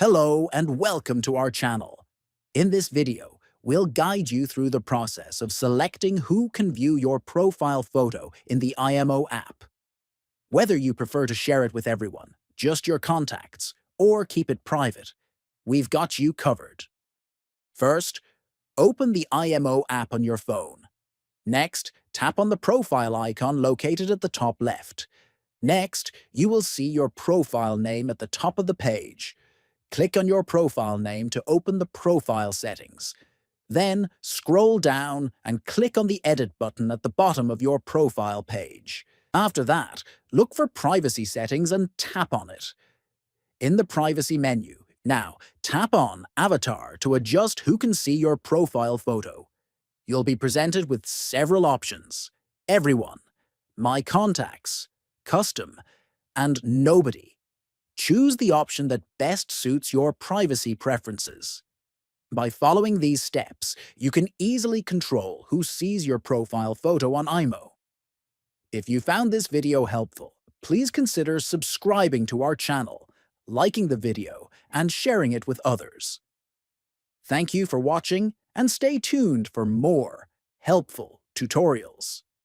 Hello and welcome to our channel. In this video, we'll guide you through the process of selecting who can view your profile photo in the IMO app. Whether you prefer to share it with everyone, just your contacts, or keep it private, we've got you covered. First, open the IMO app on your phone. Next, tap on the profile icon located at the top left. Next, you will see your profile name at the top of the page. Click on your profile name to open the profile settings. Then scroll down and click on the Edit button at the bottom of your profile page. After that, look for Privacy Settings and tap on it. In the Privacy menu, now tap on Avatar to adjust who can see your profile photo. You'll be presented with several options: Everyone, My Contacts, Custom, and Nobody. Choose the option that best suits your privacy preferences. By following these steps, you can easily control who sees your profile photo on IMO. If you found this video helpful, please consider subscribing to our channel, liking the video, and sharing it with others. Thank you for watching, and stay tuned for more helpful tutorials.